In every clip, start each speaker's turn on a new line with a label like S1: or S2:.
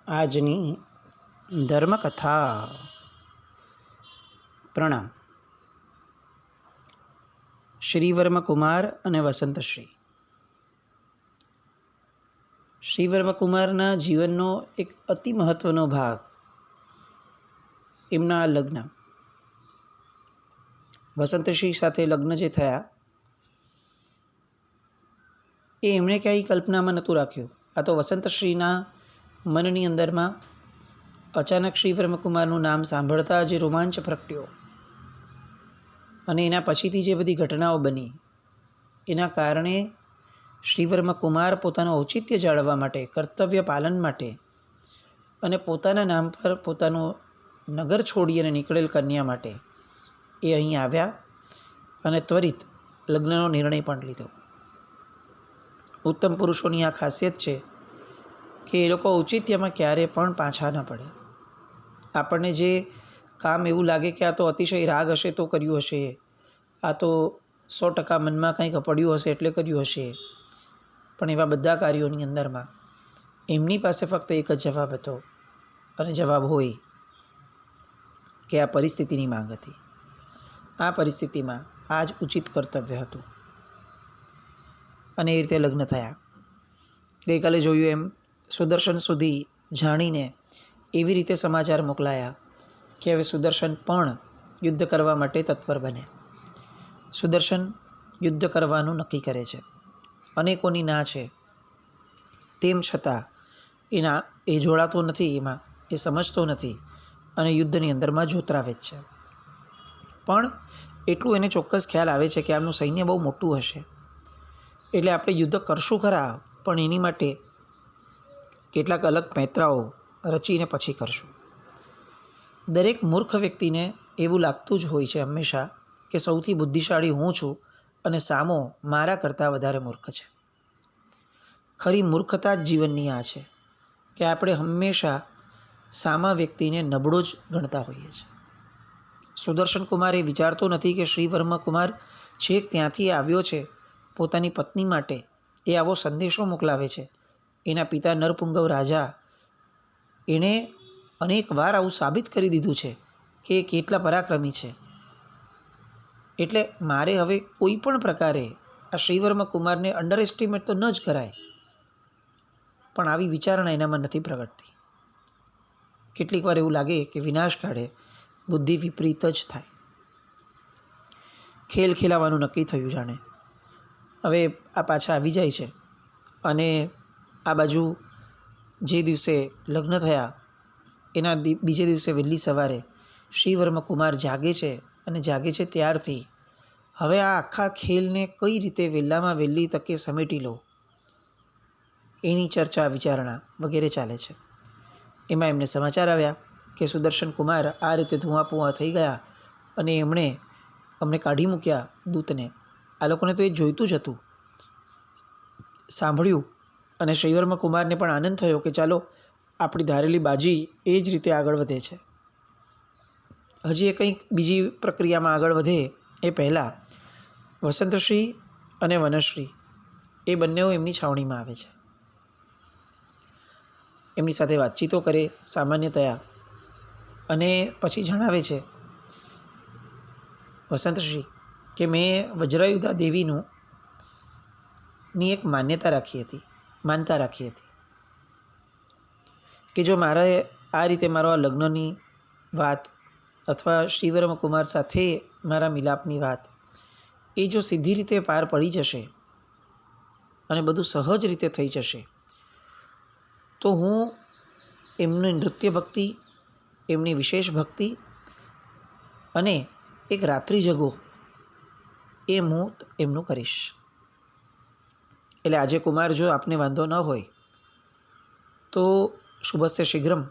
S1: આજની ધર્મકથા. પ્રણામ. શ્રીવર્મકુમાર અને વસંતશ્રી. શ્રીવર્મકુમારના જીવનનો એક અતિ મહત્વનો ભાગ એમના લગ્ન. વસંતશ્રી સાથે લગ્ન જે થયા એ એમણે ક્યાંય કલ્પનામાં નહોતું રાખ્યું. આ તો વસંતશ્રીના મનની અંદરમાં અચાનક શ્રીવર્મકુમારનું નામ સાંભળતા જે રોમાંચ પ્રગટ્યો અને એના પછીથી જે બધી ઘટનાઓ બની એના કારણે શ્રીવર્મકુમાર પોતાનું ઔચિત્ય જાળવવા માટે, કર્તવ્ય પાલન માટે અને પોતાના નામ પર પોતાનું નગર છોડી અને નીકળેલ કન્યા માટે એ અહીં આવ્યા અને ત્વરિત લગ્નનો નિર્ણય પણ લીધો. ઉત્તમ પુરુષોની આ ખાસિયત છે કે એ લોકો ઔચિત્યમાં ક્યારે પણ પાછા ન પડે. આપણને જે કામ એવું લાગે કે આ તો અતિશય રાગ હશે તો કર્યું હશે, આ તો 100% મનમાં કંઈક પડ્યું હશે એટલે કર્યું હશે, પણ એવા બધા કાર્યોની અંદરમાં એમની પાસે ફક્ત એક જ જવાબ હતો અને જવાબ હોય કે આ પરિસ્થિતિની માંગ હતી. આ પરિસ્થિતિમાં આ જ ઉચિત કર્તવ્ય હતું અને એ રીતે લગ્ન થયા. ગઈકાલે જોયું એમ સુદર્શન સુધી જાણીને એવી રીતે સમાચાર મોકલાયા કે હવે સુદર્શન પણ યુદ્ધ કરવા માટે તત્પર બને. સુદર્શન યુદ્ધ કરવાનું નક્કી કરે છે. અનેકોની ના છે, તેમ છતાં એ જોડાતો નથી, એમાં એ સમજતો નથી અને યુદ્ધની અંદરમાં જોતરાવે જ છે. પણ એટલું એને ચોક્કસ ખ્યાલ આવે છે કે આમનું સૈન્ય બહુ મોટું હશે એટલે આપણે યુદ્ધ કરશું ખરા, પણ એની માટે કેટલાક અલગ પેંતરાઓ રચીને પછી કરશું. દરેક મૂર્ખ વ્યક્તિને એવું લાગતું જ હોય છે હંમેશા કે સૌથી બુદ્ધિશાળી હું છું અને સામો મારા કરતાં વધારે મૂર્ખ છે. ખરી મૂર્ખતા જ જીવનની આ છે કે આપણે હંમેશા સામા વ્યક્તિને નબળો જ ગણતા હોઈએ છીએ. સુદર્શન કુમાર એ વિચારતો નથી કે શ્રીવર્મકુમાર છેક ત્યાંથી આવ્યો છે પોતાની પત્ની માટે, એ આવો સંદેશો મોકલાવે છે. એના પિતા નરપુંગવ રાજા એણે અનેક વાર આવું સાબિત કરી દીધું છે કે એ કેટલા પરાક્રમી છે. એટલે મારે હવે કોઈ પણ પ્રકારે આ શ્રીવર્મકુમારને અંડર એસ્ટિમેટ તો ન જ કરાય, પણ આવી વિચારણા એનામાં નથી પ્રગટતી. કેટલીક વાર એવું લાગે કે વિનાશ કાળે બુદ્ધિ વિપરીત જ થાય. ખેલ ખેલાવાનું નક્કી થયું જાણે. હવે આ પાછા આવી જાય છે અને આ બાજુ જે દિવસે લગ્ન થયા એના બીજે દિવસે વહેલી સવારે શ્રીવર્મકુમાર જાગે છે અને જાગે છે ત્યારથી હવે આ આખા ખેલને કઈ રીતે વહેલામાં વહેલી તકે સમેટી લો એની ચર્ચા વિચારણા વગેરે ચાલે છે. એમાં એમને સમાચાર આવ્યા કે સુદર્શન કુમાર આ રીતે ધુઆપુઆ થઈ ગયા અને એમણે અમને કાઢી મૂક્યા દૂતને. આ લોકોને તો એ જોઈતું જ હતું. સાંભળ્યું અને શ્રીવર્મકુમારને પણ આનંદ થયો કે ચાલો આપણી ધારેલી બાજી એ જ રીતે આગળ વધે છે. હજી એ કંઈક બીજી પ્રક્રિયામાં આગળ વધે એ પહેલાં વસંતશ્રી અને વનશ્રી એ બંનેઓ એમની છાવણીમાં આવે છે. એમની સાથે વાતચીતો કરે સામાન્યતયા અને પછી જણાવે છે વસંતશ્રી કે મેં વજ્રાયુધા દેવીનું એક માનતા રાખી હતી કે જો મારે આ રીતે મારો આ લગ્નની વાત અથવા શ્રીવર્મકુમાર સાથે મારા મિલાપની વાત એ જો સીધી રીતે પાર પડી જશે અને બધું સહજ રીતે થઈ જશે તો હું એમની નૃત્ય ભક્તિ, એમની વિશેષ ભક્તિ અને એક રાત્રિ જગો એ હું એમનું કરીશ. એટલે આજે કુમાર જો આપને વાંધો ન હોય તો શુભસ્ય શીઘ્રમ,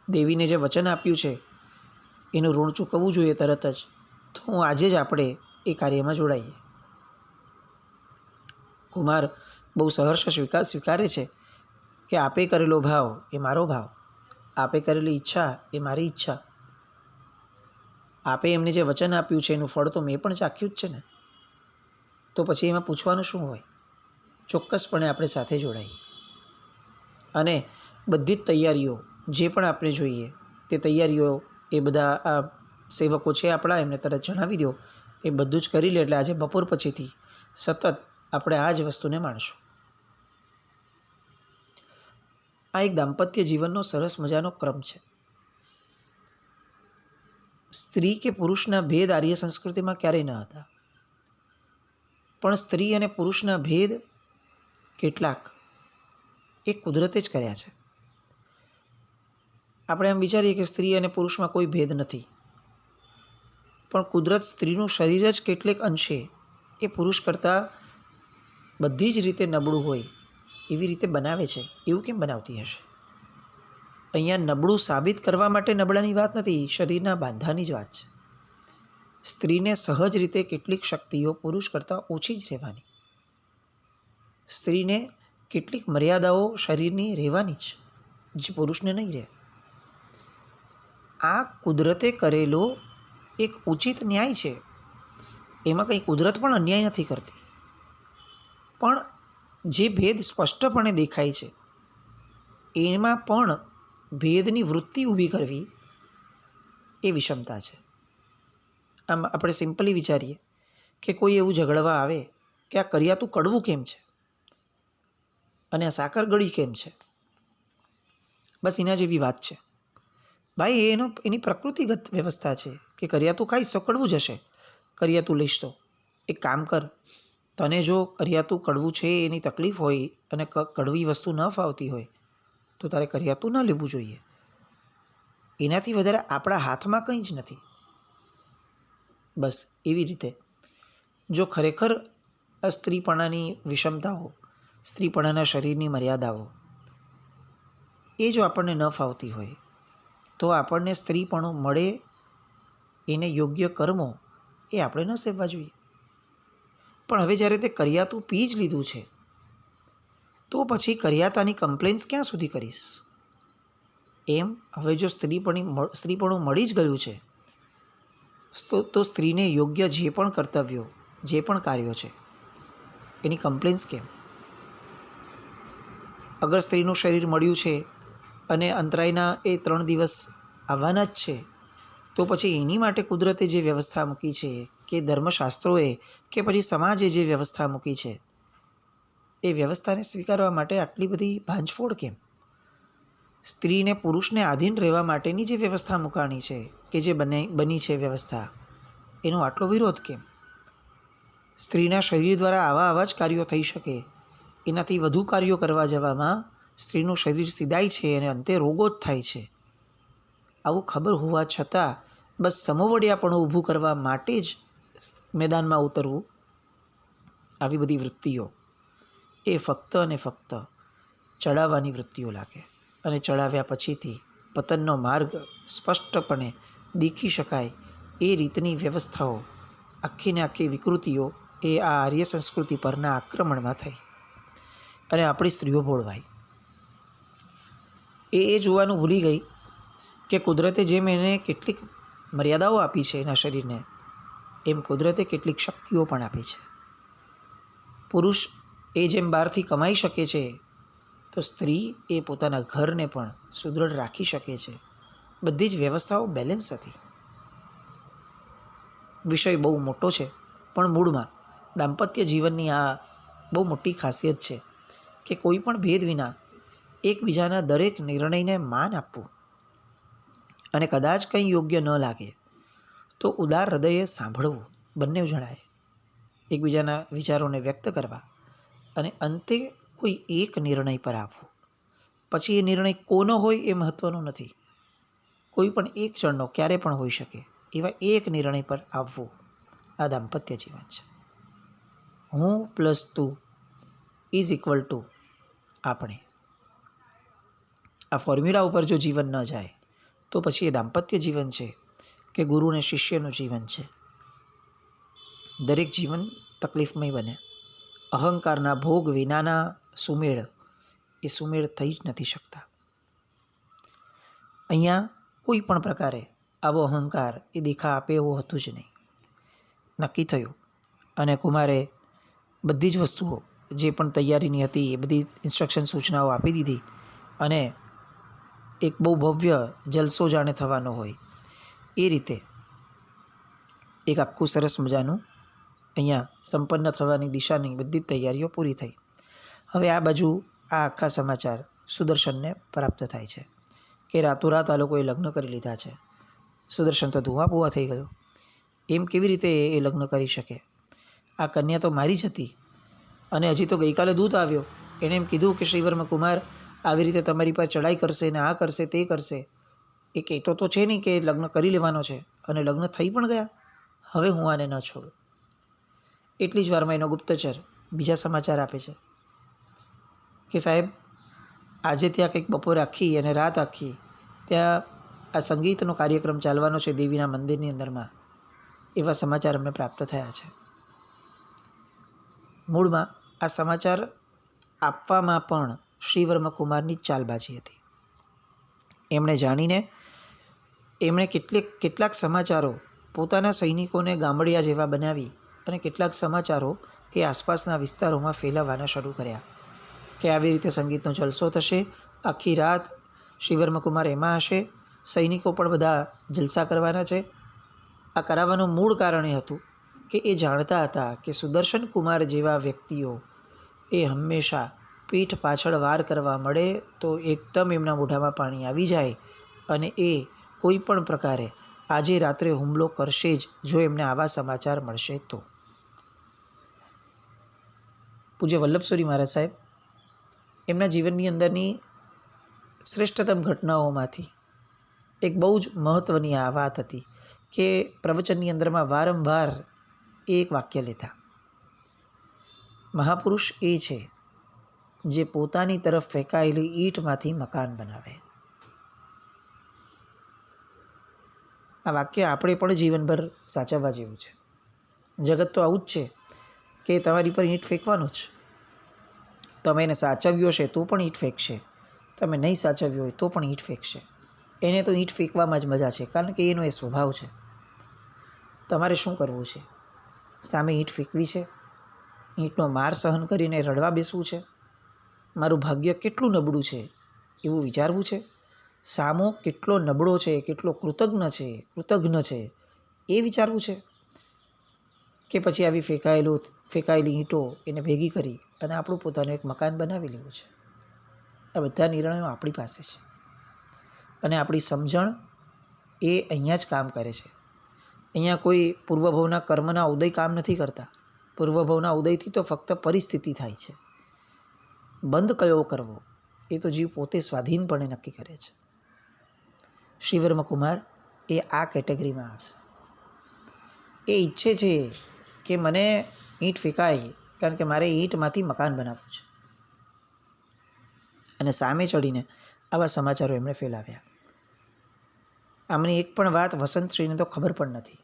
S1: દેવીને જે વચન આપ્યું છે એનું ઋણ ચૂકવવું જોઈએ તરત જ, તો હું આજે જ આપણે એ કાર્યમાં જોડાઈએ. કુમાર બહુ સહર્ષ સ્વીકારે છે કે આપે કરેલો ભાવ એ મારો ભાવ, આપે કરેલી ઈચ્છા એ મારી ઈચ્છા, આપે એમને જે વચન આપ્યું છે એનું ફળ તો મેં પણ ચાખ્યું જ છે ને, તો પછી એમાં પૂછવાનું શું હોય. ચોક્કસપણે આપણે સાથે જોડાઈએ અને બધી જ તૈયારીઓ જે પણ આપણે જોઈએ તે તૈયારીઓ એ બધા આ સેવકો છે આપણા, એમને તરત જણાવી દો, એ બધું જ કરી લે. એટલે આજે બપોર પછીથી સતત આપણે આ જ વસ્તુને માણશું. આ એક દાંપત્ય જીવનનો સરસ મજાનો ક્રમ છે. સ્ત્રી કે પુરુષના ભેદ આર્ય સંસ્કૃતિમાં ક્યારેય ન હતા, પણ સ્ત્રી અને પુરુષના ભેદ કેટલાક એ કુદરતે જ કર્યા છે. આપણે એમ વિચારીએ કે સ્ત્રી અને પુરુષમાં કોઈ ભેદ નથી, પણ કુદરત સ્ત્રીનું શરીર જ કેટલેક અંશે એ પુરુષ કરતાં બધી જ રીતે નબળું હોય એવી રીતે બનાવે છે. એવું કેમ બનાવતી હશે? અહીંયા નબળું સાબિત કરવા માટે નબળાની વાત નથી, શરીરના બાંધાની જ વાત છે. સ્ત્રીને સહજ રીતે કેટલીક શક્તિઓ પુરુષ કરતાં ઓછી જ રહેવાની, સ્ત્રીને કેટલીક મર્યાદાઓ શરીરની રહેવાની જ, જે પુરુષને નહીં રહે. આ કુદરતે કરેલો એક ઉચિત ન્યાય છે. એમાં કંઈ કુદરત પણ અન્યાય નથી કરતી, પણ જે ભેદ સ્પષ્ટપણે દેખાય છે એમાં પણ ભેદની વૃત્તિ ઊભી કરવી એ વિષમતા છે. આમ આપણે સિમ્પલી વિચારીએ કે કોઈ એવું ઝઘડવા આવે કે આ કરિયાતું કડવું કેમ છે અને આ સાકર ગળી કેમ છે, બસ એના જેવી વાત છે. ભાઈ એની પ્રકૃતિગત વ્યવસ્થા છે કે કરિયાતું ખાઈશ તો કડવું જ હશે, કરિયાતું લઈશ તો. એક કામ કર, તને જો કરિયાતું કડવું છે એની તકલીફ હોય અને કડવી વસ્તુ ન ફાવતી હોય તો તારે કરિયાતું ન લેવું જોઈએ. એનાથી વધારે આપણા હાથમાં કંઈ જ નથી. બસ એવી રીતે જો ખરેખર સ્ત્રીપણાની વિષમતાઓ, સ્ત્રીપણાના શરીરની મર્યાદાઓ એ જો આપણને ન ફાવતી હોય તો આપણને સ્ત્રીપણું મળે એને યોગ્ય કર્મો એ આપણે ન સેવવા જોઈએ. પણ હવે જ્યારે તે કરિયાતું પી જ લીધું છે તો પછી કરિયાતાની કમ્પ્લેન્સ ક્યાં સુધી કરીશ? એમ હવે જો સ્ત્રીપણું મળી જ ગયું છે તો સ્ત્રીને યોગ્ય જે પણ કર્તવ્યો, જે પણ કાર્યો છે એની કમ્પ્લેન્સ કેમ? અગર સ્ત્રીનું શરીર મળ્યું છે અને અંતરાયના એ 3 દિવસ આવવાના જ છે તો પછી એની માટે કુદરતે જે વ્યવસ્થા મૂકી છે કે ધર્મશાસ્ત્રોએ કે પછી સમાજે જે વ્યવસ્થા મૂકી છે એ વ્યવસ્થાને સ્વીકારવા માટે આટલી બધી ભાંજફોડ કેમ? સ્ત્રીને પુરુષને આધીન રહેવા માટેની જે વ્યવસ્થા મૂકાણી છે કે જે બની છે વ્યવસ્થા, એનો આટલો વિરોધ કેમ? સ્ત્રીના શરીર દ્વારા આવા જ કાર્યો થઈ શકે, એનાથી વધુ કાર્યો કરવા જવામાં સ્ત્રીનું શરીર સીધાય છે અને અંતે રોગો જ થાય છે. આવું ખબર હોવા છતાં બસ સમોવડિયાપણું ઊભું કરવા માટે જ મેદાનમાં ઉતરવું, આવી બધી વૃત્તિઓ એ ફક્ત અને ફક્ત ચડાવવાની વૃત્તિઓ લાગે. અને ચડાવ્યા પછીથી પતનનો માર્ગ સ્પષ્ટપણે દેખી શકાય એ રીતની વ્યવસ્થાઓ, આખીને આખી વિકૃતિઓ એ આ આર્ય સંસ્કૃતિ પરના આક્રમણમાં થઈ અને આપણી સ્ત્રીઓ ભોળવાઈ. એ જોવાનું ભૂલી ગઈ કે કુદરતે જેમ એને કેટલીક મર્યાદાઓ આપી છે એના શરીરને, એમ કુદરતે કેટલીક શક્તિઓ પણ આપી છે. પુરુષ એ જેમ બહારથી કમાઈ શકે છે તો સ્ત્રી એ પોતાના ઘરને પણ સુદૃઢ રાખી શકે છે. બધી જ વ્યવસ્થાઓ બેલેન્સ હતી. વિષય બહુ મોટો છે, પણ મૂળમાં દાંપત્ય જીવનની આ બહુ મોટી ખાસિયત છે કે કોઈ પણ ભેદ વિના એકબીજાના દરેક નિર્ણયને માન આપવું, અને કદાચ કંઈ યોગ્ય ન લાગે તો ઉદાર હૃદયે સાંભળવું. બંને જણાએ એકબીજાના વિચારોને વ્યક્ત કરવા અને અંતે કોઈ એક નિર્ણય પર આવવું. પછી એ નિર્ણય કોનો હોય એ મહત્વનું નથી, કોઈ પણ એક જણનો ક્યારે પણ હોઈ શકે એવા એક નિર્ણય પર આવવું. આ દાંપત્ય જીવન છે. હું પ્લસ તું ઇઝ ઇક્વલ ટુ આપણે. આ ફોર્મ્યુલા ઉપર જો જીવન ન જાય તો પછી એ દાંપત્ય જીવન છે કે ગુરુ અને શિષ્યનું જીવન છે. દરેક જીવન તકલીફમય બને. અહંકારના ભોગ વિનાના સુમેળ એ સુમેળ થઈ જ નથી શકતા. અહીંયા કોઈ પણ પ્રકારે આવો અહંકાર એ દેખા આપે એવું હતું જ નહીં. નક્કી થયું અને કુમારે બધી જ વસ્તુઓ જે પણ તૈયારીની હતી એ બધી ઇન્સ્ટ્રક્શન સૂચનાઓ આપી દીધી અને એક બહુ ભવ્ય જલસો જાણે થવાનો હોય એ રીતે એક આખું સરસ મજાનું અહીંયા સંપન્ન થવાની દિશાની બધી જ તૈયારીઓ પૂરી થઈ. હવે આ બાજુ આ આખા સમાચાર સુદર્શનને પ્રાપ્ત થાય છે કે રાતોરાત આ લોકોએ લગ્ન કરી લીધા છે. સુદર્શન તો ધુઆપુઆ થઈ ગયો. એમ કેવી રીતે એ લગ્ન કરી શકે? આ કન્યા તો મારી જ હતી અને હજી તો ગઈકાલે દૂત આવ્યો, એણે એમ કીધું કે શ્રીવર્મ કુમાર આવી રીતે તમારી પર ચડાઈ કરશે ને આ કરશે તે કરશે. એ કહેતો તો છે નહીં કે લગ્ન કરી લેવાનો છે અને લગ્ન થઈ પણ ગયા. હવે હું આને ન છોડું. એટલી જ વારમાં એનો ગુપ્તચર બીજા સમાચાર આપે છે કે સાહેબ આજે ત્યાં કંઈક બપોરે આખી અને રાત આખી ત્યાં આ સંગીતનો કાર્યક્રમ ચાલવાનો છે દેવીના મંદિરની અંદરમાં. એવા સમાચાર અમને પ્રાપ્ત થયા છે. મૂળમાં આ સમાચાર આપવામાં પણ શ્રીવર્મ કુમારની જ ચાલબાજી હતી. એમણે જાણીને એમણે કેટલાક સમાચારો પોતાના સૈનિકોને ગામડિયા જેવા બનાવી અને કેટલાક સમાચારો એ આસપાસના વિસ્તારોમાં ફેલાવવાના શરૂ કર્યા કે આવી રીતે સંગીતનો જલસો થશે, આખી રાત શ્રીવર્મ કુમાર એમાં હશે, સૈનિકો પણ બધા જલસા કરવાના છે. આ કરાવવાનું મૂળ કારણ એ હતું કે એ જાણતા હતા કે સુદર્શન કુમાર જેવા વ્યક્તિઓ એ હંમેશા પીઠ પાછળ વાર કરવા મળે તો એકદમ એમના મોઢામાં પાણી આવી જાય અને એ કોઈ પણ પ્રકારે આજે રાત્રે હુમલો કરશે જ જો એમને આવા સમાચાર મળશે તો. પૂજ્ય વલ્લભસુરી મહારાજ સાહેબ એમના જીવનની અંદરની શ્રેષ્ઠતમ ઘટનાઓમાંથી એક બહુ જ મહત્ત્વની આ વાત હતી કે પ્રવચનની અંદરમાં વારંવાર એક વાક્ય લેતા. મહાપુરુષ એ છે જે પોતાની તરફ ફેંકાયેલી ઈંટમાંથી મકાન બનાવે. આ વાક્ય આપણે પણ જીવનભર સાચવવા જેવું છે. જગત તો આવું જ છે કે તમારી પર ઈંટ ફેંકવાનું જ. તમે એને સાચવ્યો છે તો પણ ઈંટ ફેંકશે, તમે નહીં સાચવ્યો હોય તો પણ ઈંટ ફેંકશે. એને તો ઈંટ ફેંકવામાં જ મજા છે, કારણ કે એનો એ સ્વભાવ છે. તમારે શું કરવું છે? સામે ઈંટ ફેંકવી છે? ઈંટનો માર સહન કરીને રડવા બેસવું છે? મારું ભાગ્ય કેટલું નબળું છે એવું વિચારવું છે? સામો કેટલો નબળો છે, કેટલો કૃતજ્ઞ છે એ વિચારવું છે? કે પછી આવી ફેંકાયેલી ઈંટો એને ભેગી કરી અને આપણું પોતાનું એક મકાન બનાવી લેવું છે? આ બધા નિર્ણયો આપણી પાસે છે અને આપણી સમજણ એ અહીંયા જ કામ કરે છે. અહીંયા કોઈ પૂર્વભવના કર્મના ઉદય કામ નથી કરતા. પૂર્વભવના ઉદયથી તો ફક્ત પરિસ્થિતિ થાય છે. બંધ કયો કરવો એ તો જીવ પોતે સ્વાધીનપણે નક્કી કરે છે. શ્રીવર્મ કુમાર એ આ કેટેગરીમાં આવશે. એ ઈચ્છે છે કે મને ઈંટ ફેંકાય, કારણ કે મારે ઈંટમાંથી મકાન બનાવવું છે. અને સામે ચડીને આવા સમાચારો એમણે ફેલાવ્યા. આમની એક પણ વાત વસંતશ્રીને તો ખબર પણ નથી.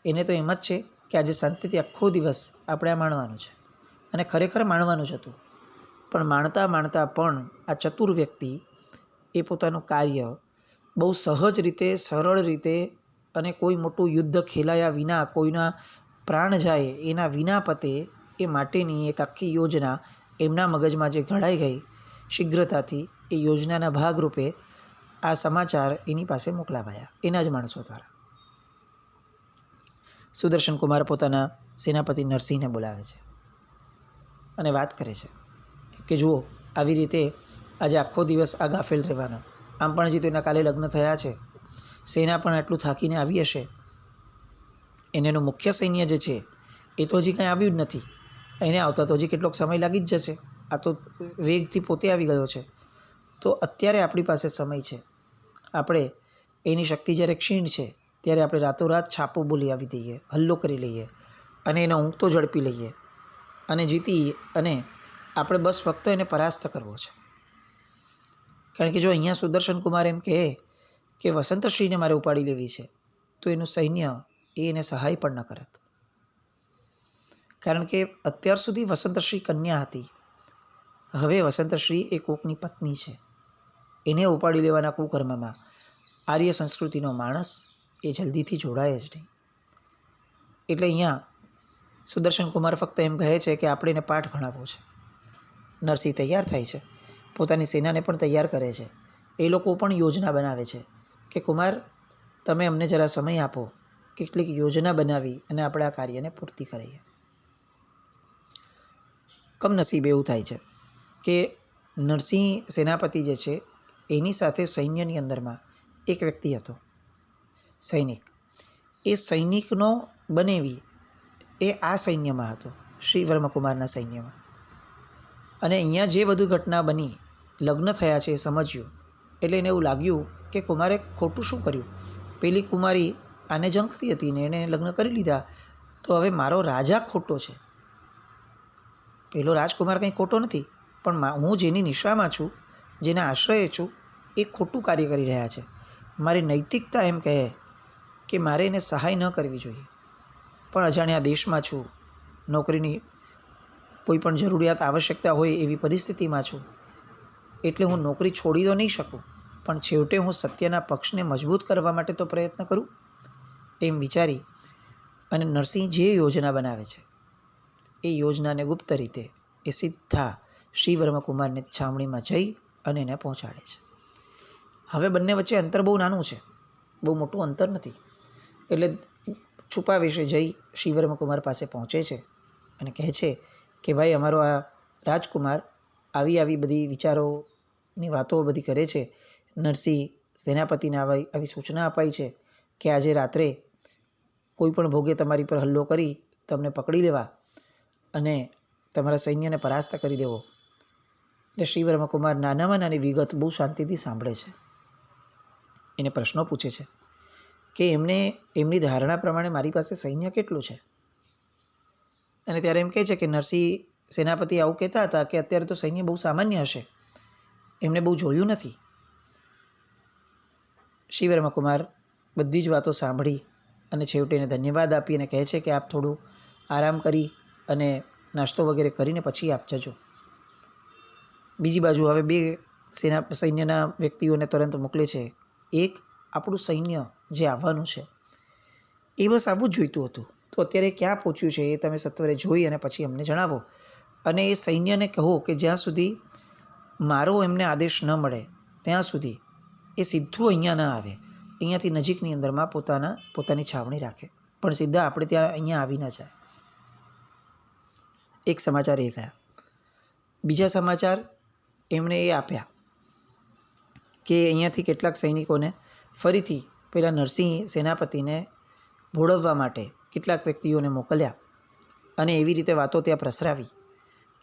S1: એને તો એમ જ છે કે આજે શાંતિથી આખો દિવસ આપણે આ માણવાનું છે અને ખરેખર માણવાનું જ હતું. પણ માણતા માણતા પણ આ ચતુર વ્યક્તિ એ પોતાનું કાર્ય બહુ સહજ રીતે, સરળ રીતે અને કોઈ મોટું યુદ્ધ ખેલાયા વિના, કોઈના પ્રાણ જાય એના વિના પતે એ માટેની એક આખી યોજના એમના મગજમાં જે ઘડાઈ ગઈ શીઘ્રતાથી, એ યોજનાના ભાગરૂપે આ સમાચાર એની પાસે મોકલાવાયા એના જ માણસો દ્વારા. સુદર્શન કુમાર પોતાના સેનાપતિ નરસિંહને બોલાવે છે અને વાત કરે છે કે જુઓ, આવી રીતે આજે આખો દિવસ આ ગાફેલ રહેવાનો. આમ પણ હજી તો એના કાલે લગ્ન થયા છે. સેના પણ આટલું થાકીને આવી હશે. એનું મુખ્ય સૈન્ય જે છે એ તો હજી કંઈ આવ્યું જ નથી. એને આવતા તો હજી કેટલોક સમય લાગી જ જશે. આ તો વેગથી પોતે આવી ગયો છે. તો અત્યારે આપણી પાસે સમય છે. આપણે એની શક્તિ જ્યારે ક્ષીણ છે ત્યારે આપણે રાતોરાત છાપો બોલી આવી દઈએ, હલ્લો કરી લઈએ અને એને ઊંઘતો ઝડપી લઈએ અને જીતી, અને આપણે બસ ફક્ત એને પરાસ્ત કરવો છે. કારણ કે જો અહીંયા સુદર્શન કુમાર એમ કહે કે વસંતશ્રીને મારે ઉપાડી લેવી છે, તો એનું સૈન્ય એને સહાય પણ ન કરત. કારણ કે અત્યાર સુધી વસંતશ્રી કન્યા હતી, હવે વસંતશ્રી એ કોકની પત્ની છે. એને ઉપાડી લેવાના કુકર્મમાં આર્ય સંસ્કૃતિનો માણસ એ જલ્દીથી જોડાય જ નહીં. એટલે અહીંયા સુદર્શન કુમાર ફક્ત એમ કહે છે કે આપણે એને પાઠ ભણાવવો છે. નરસિંહ તૈયાર થાય છે, પોતાની સેનાને પણ તૈયાર કરે છે એ લોકો પણ યોજના બનાવે છે કે કુમાર તમે અમને જરા સમય આપો, કેટલીક યોજના બનાવી અને આપણે આ કાર્યને પૂર્તિ કરીએ. કમનસીબે એવું થાય છે કે નરસિંહ સેનાપતિ જે છે એની સાથે સૈન્યની અંદરમાં એક વ્યક્તિ હતો, સૈનિક. એ સૈનિકનો બનેવી એ આ સૈન્યમાં હતો, શ્રી વર્મકુમારના સૈન્યમાં. અને અહીંયા જે બધું ઘટના બની, લગ્ન થયા છે એ સમજ્યું એટલે એને એવું લાગ્યું કે કુમારે ખોટું શું કર્યું. પેલી કુમારી આને જંખતી હતી ને એને લગ્ન કરી લીધા, તો હવે મારો રાજા ખોટો છે. પેલો રાજકુમાર કંઈ ખોટો નથી, પણ હું જેની નિશ્રામાં છું, જેના આશ્રયે છું, એ ખોટું કાર્ય કરી રહ્યા છે. મારી નૈતિકતા એમ કહે કે મારે એને સહાય ન કરવી જોઈએ. પણ અજાણ્યા દેશમાં છું, નોકરીની કોઈ પણ જરૂરિયાત આવશ્યકતા હોય એવી પરિસ્થિતિમાં છું, એટલે હું નોકરી છોડી તો નહીં શકું, પણ છેવટે હું સત્યના પક્ષને મજબૂત કરવા માટે તો પ્રયત્ન કરું. એમ વિચારી અને નરસિંહ જે યોજના બનાવે છે એ યોજનાને ગુપ્ત રીતે એ સીધા શ્રી વર્મકુમારની છાવણીમાં જઈ અને એને પહોંચાડે છે. હવે બંને વચ્ચે અંતર બહુ નાનું છે, બહુ મોટું અંતર નથી. એટલે છુપા વિશે જઈ શ્રી વર્મકુમાર પાસે પહોંચે છે અને કહે છે કે ભાઈ અમારો આ રાજકુમાર આવી બધી વિચારોની વાતો બધી કરે છે. નરસિંહ સેનાપતિને આવી સૂચના અપાઈ છે કે આજે રાત્રે કોઈ પણ ભોગે તમારી પર હલ્લો કરી તમને પકડી લેવા અને તમારા સૈન્યને પરાસ્ત કરી દેવો. એટલે શ્રી વર્મકુમાર નાનામાં નાની વિગત બહુ શાંતિથી સાંભળે છે. એને પ્રશ્નો પૂછે છે કે એમની ધારણા પ્રમાણે મારી પાસે સૈન્ય કેટલું છે. અને ત્યારે એમ કહે છે કે નરસિંહ સેનાપતિ આવું કહેતા હતા કે અત્યારે તો સૈન્ય બહુ સામાન્ય હશે, એમને બહુ જોયું નથી. શ્રી વર્મકુમાર બધી જ વાતો સાંભળી અને છેવટે એને ધન્યવાદ આપી અને કહે છે કે આપ થોડું આરામ કરી અને નાસ્તો વગેરે કરીને પછી આપ જજો. બીજી બાજુ હવે બે સૈન્યના વ્યક્તિઓને તુરંત મોકલે છે. એક આપણું સૈન્ય જે આવવાનું છે એ બસ આવવું જ જોઈતું હતું, તો અત્યારે ક્યાં પહોંચ્યું છે એ તમે સત્વરે જોઈ અને પછી અમને જણાવો. અને એ સૈન્યને કહો કે જ્યાં સુધી મારો એમને આદેશ ન મળે ત્યાં સુધી એ સીધું અહીંયા ન આવે, અહીંયાથી નજીકની અંદરમાં પોતાની છાવણી રાખે, પણ સીધા આપણે ત્યાં અહીંયા આવી ન જાય. એક સમાચાર એ ગયા. બીજા સમાચાર એમણે એ આપ્યા કે અહીંયાથી કેટલાક સૈનિકોને ફરીથી પેલા નરસિંહ સેનાપતિને ભોળવવા માટે કેટલાક વ્યક્તિઓને મોકલ્યા અને એવી રીતે વાતો ત્યાં પ્રસરાવી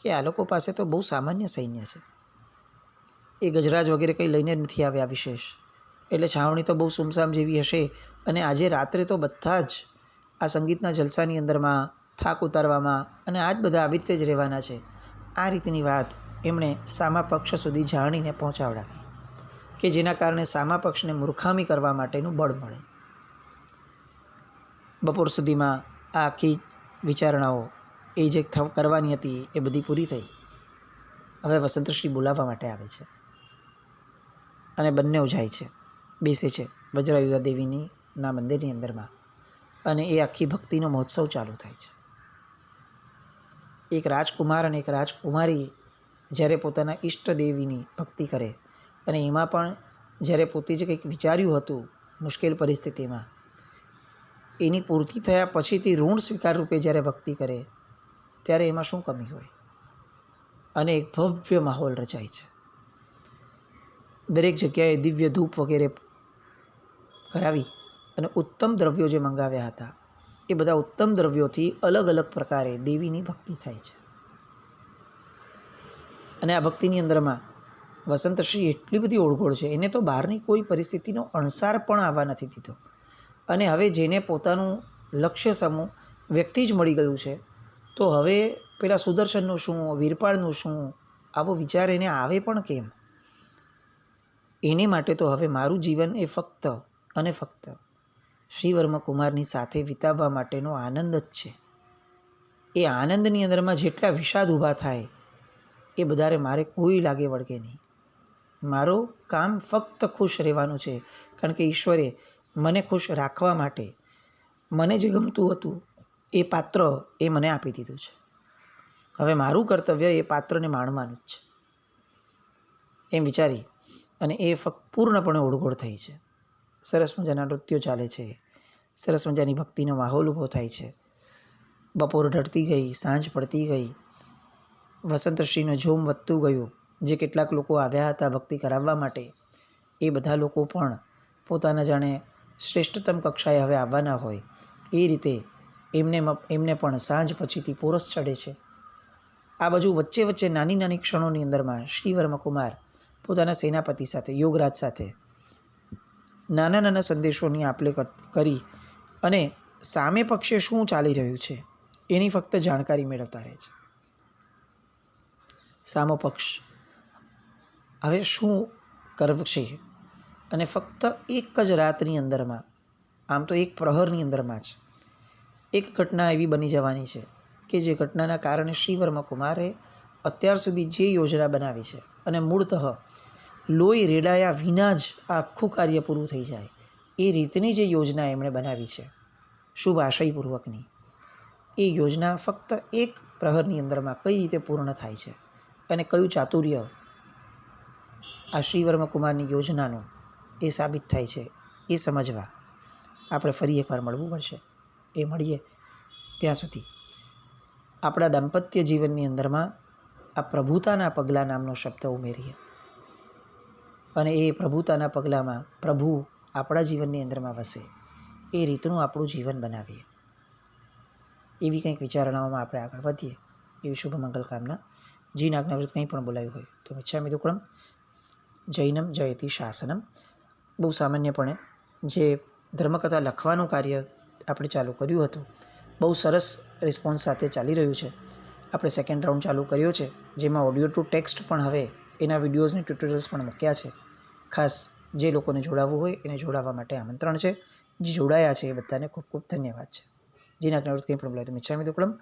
S1: કે આ લોકો પાસે તો બહુ સામાન્ય સૈન્ય છે, એ ગજરાજ વગેરે કંઈ લઈને જ નથી આવ્યા વિશેષ, એટલે છાવણી તો બહુ સુમસામ જેવી હશે. અને આજે રાત્રે તો બધા જ આ સંગીતના જલસાની અંદરમાં થાક ઉતારવામાં અને આ જ બધા આવી રીતે જ રહેવાના છે. આ રીતની વાત એમણે સામા પક્ષ સુધી જાણીને પહોંચાડાવી કે જેના કારણે સામા પક્ષને મૂર્ખામી કરવા માટેનું બળ મળે. બપોર સુધીમાં આ આખી વિચારણાઓ એ જે કરવાની હતી એ બધી પૂરી થઈ. હવે વસંતશ્રી બોલાવવા માટે આવે છે અને બંનેઓ જાય છે, બેસે છે વજ્રાયુધા દેવીના મંદિરની અંદરમાં અને એ આખી ભક્તિનો મહોત્સવ ચાલુ થાય છે. એક રાજકુમાર અને એક રાજકુમારી જ્યારે પોતાના ઈષ્ટદેવીની ભક્તિ કરે અને એમાં પણ જ્યારે પોતે જે કંઈક વિચાર્યું હતું મુશ્કેલ પરિસ્થિતિમાં એની પૂર્તિ થયા પછીથી ઋણ સ્વીકાર રૂપે જ્યારે ભક્તિ કરે ત્યારે એમાં શું કમી હોય. અને એક ભવ્ય માહોલ રચાય છે. દરેક જગ્યાએ દિવ્ય ધૂપ વગેરે કરાવી અને ઉત્તમ દ્રવ્યો જે મંગાવ્યા હતા એ બધા ઉત્તમ દ્રવ્યોથી અલગ અલગ પ્રકારે દેવીની ભક્તિ થાય છે. અને આ ભક્તિની અંદરમાં વસંતશ્રી એટલી બધી ઓળઘોળ છે, એને તો બહારની કોઈ પરિસ્થિતિનો અણસાર પણ આવવા નથી દીધો. અને હવે જેને પોતાનું લક્ષ્ય સમૂહ વ્યક્તિ જ મળી ગયું છે, તો હવે પેલા સુદર્શનનું શું, વીરપાળનું શું, આવો વિચાર એને આવે પણ કેમ? એને માટે તો હવે મારું જીવન એ ફક્ત અને ફક્ત શ્રી વર્મકુમારની સાથે વિતાવવા માટેનો આનંદ જ છે. એ આનંદની અંદરમાં જેટલા વિષાદ ઊભા થાય એ બધારે મારે કોઈ લાગે વળગે નહીં. મારું કામ ફક્ત ખુશ રહેવાનું છે, કારણ કે ઈશ્વરે મને ખુશ રાખવા માટે મને જે ગમતું હતું એ પાત્ર એ મને આપી દીધું છે. હવે મારું કર્તવ્ય એ પાત્રને માણવાનું જ છે. એમ વિચારી અને એ પૂર્ણપણે ઓળઘોળ થઈ છે. સરસ મજાના નૃત્યો ચાલે છે, સરસ મજાની ભક્તિનો માહોલ ઊભો થાય છે. બપોર ઢળતી ગઈ, સાંજ પડતી ગઈ, વસંત ઋષિનું જોમ વધતું ગયું. જે કેટલાક લોકો આવ્યા હતા ભક્તિ કરાવવા માટે, એ બધા લોકો પણ પોતાના જાણે શ્રેષ્ઠતમ કક્ષાએ હવે આવવાના હોય એ રીતે એમને પણ સાંજ પછીથી પોરસ ચડે છે. આ બાજુ વચ્ચે વચ્ચે નાની નાની ક્ષણોની અંદરમાં શ્રી વર્મકુમાર પોતાના સેનાપતિ સાથે, યોગરાજ સાથે નાના નાના સંદેશોની આપ લે કરી અને સામે પક્ષે શું ચાલી રહ્યું છે એની ફક્ત જાણકારી મેળવતા રહે છે. સામો પક્ષ હવે શું કરશે, અને ફક્ત એક જ રાતની અંદરમાં, આમ તો એક પ્રહરની અંદરમાં જ એક ઘટના એવી બની જવાની છે કે જે ઘટનાના કારણે શ્રી વર્મકુમારે અત્યાર સુધી જે યોજના બનાવી છે અને મૂળતઃ લોહી રેડાયા વિના જ આ આખું કાર્ય પૂરું થઈ જાય એ રીતની જે યોજના એમણે બનાવી છે શુભ આશયપૂર્વકની, એ યોજના ફક્ત એક પ્રહરની અંદરમાં કઈ રીતે પૂર્ણ થાય છે અને કયું ચાતુર્ય આ શ્રી વર્મકુમારની યોજનાનું એ સાબિત થાય છે, એ સમજવા આપણે ફરી એકવાર મળવું પડશે. એ મળીએ ત્યાં સુધી આપણા દાંપત્ય જીવનની અંદરમાં આ પ્રભુતાના પગલાં નામનો શબ્દ ઉમેરીએ અને એ પ્રભુતાના પગલાંમાં પ્રભુ આપણા જીવનની અંદરમાં વસે એ રીતનું આપણું જીવન બનાવીએ. એવી કંઈક વિચારણાઓમાં આપણે આગળ વધીએ એવી શુભ મંગલ કામના. જીન આજ્ઞાવૃત્ત કંઈ પણ બોલાયું હોય તો મિચ્છામિ દુક્કડમ જૈનમ જયતિ શાસનમ. બહુ સામાન્યપણે જે ધર્મકથા લખવાનું કાર્ય આપણે ચાલુ કર્યું હતું, બહુ સરસ રિસ્પોન્સ સાથે ચાલી રહ્યું છે. આપણે સેકન્ડ રાઉન્ડ ચાલુ કર્યો છે, જેમાં ઓડિયો ટુ ટેક્સ્ટ પણ હવે એના વિડીયોઝની ટ્યુટોરિયલ્સ પણ મૂક્યા છે. ખાસ જે લોકોને જોડાવવું હોય એને જોડાવા માટે આમંત્રણ છે. જે જોડાયા છે એ બધાને ખૂબ ખૂબ ધન્યવાદ છે. જીન આજ્ઞાવૃત્ત કંઈ પણ બોલાય તો મિચ્છામિ દુક્કડમ